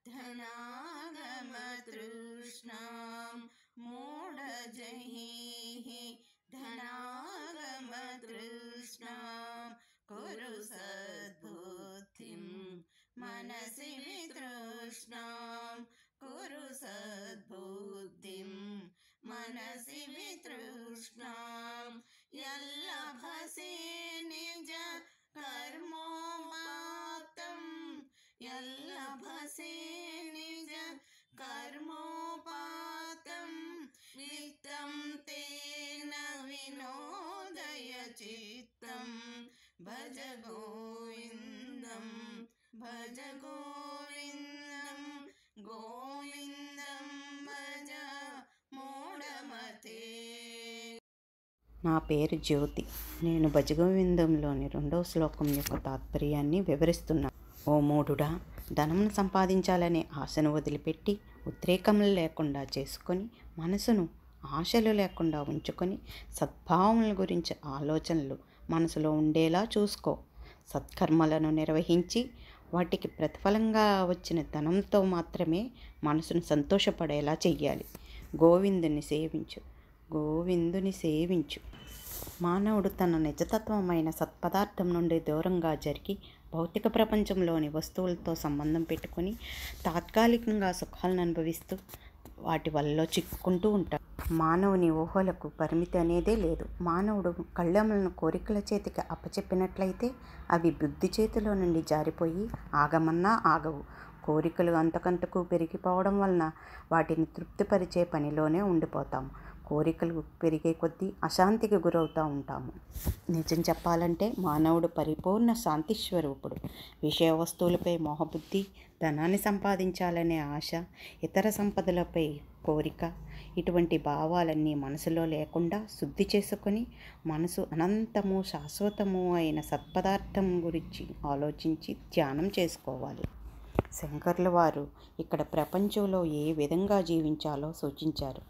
धनागमतृष्णां मूढजैः धनागमतृष्णां कुरु सद्बुद्धिं मनसि वितृष्णां कुरु सद्बुद्धिं मनसि वितृष्णां यल्लभसे निज कर्मोपातं यल्लभसे निज कर्मोपातं वित्तं तेन विनोदय चित्तं भज गोविन्दं भज गोविन्दं गोविन्दं भज మూఢమతే. నా పేరు జ్యోతి. నేను భజగోవిందంలోని 2వ శ్లోకం యొక్క తాత్పర్యాన్ని వివరిస్తున్నాను. ఓ మూఢుడా, ధనమును సంపాదించాలనే ఆశను వదిలిపెట్టి ఉద్రేకములు లేకుండా చేసుకొని మనసును ఆశలు లేకుండా ఉంచుకొని సద్భావముల గురించి ఆలోచనలు మనసులో ఉండేలా చూసుకో. సత్కర్మలను నిర్వహించి వాటికి ప్రతిఫలంగా వచ్చిన ధనంతో మాత్రమే మనసును సంతోషపడేలా చెయ్యాలి. గోవిందుని సేవించు. మానవుడు తన నిజతత్వమైన సత్పదార్థం నుండి దూరంగా జరిగి భౌతిక ప్రపంచంలోని వస్తువులతో సంబంధం పెట్టుకుని తాత్కాలికంగా సుఖాలను అనుభవిస్తూ వాటి వల్ల చిక్కుకుంటూ ఉంటాడు. మానవుని ఊహలకు పరిమితి అనేదే లేదు. మానవుడు కళ్ళెములను కోరికల చేతికి అప్పచెప్పినట్లయితే అవి బుద్ధి చేతిలో నుండి జారిపోయి ఆగమన్నా ఆగవు. కోరికలు అంతకంతకు పెరిగిపోవడం వలన వాటిని తృప్తిపరిచే పనిలోనే ఉండిపోతాము. కోరికలు పెరిగే కొద్దీ అశాంతికి గురవుతూ ఉంటాము. నిజం చెప్పాలంటే మానవుడు పరిపూర్ణ శాంతి స్వరూపుడు. విషయ వస్తువులపై మోహబుద్ధి, ధనాన్ని సంపాదించాలనే ఆశ, ఇతర సంపదలపై కోరిక, ఇటువంటి భావాలన్నీ మనసులో లేకుండా శుద్ధి చేసుకొని మనసు అనంతము శాశ్వతము అయిన సత్పదార్థం గురించి ఆలోచించి ధ్యానం చేసుకోవాలి. శంకర్ల వారు ఇక్కడ ప్రపంచంలో ఏ విధంగా జీవించాలో సూచించారు.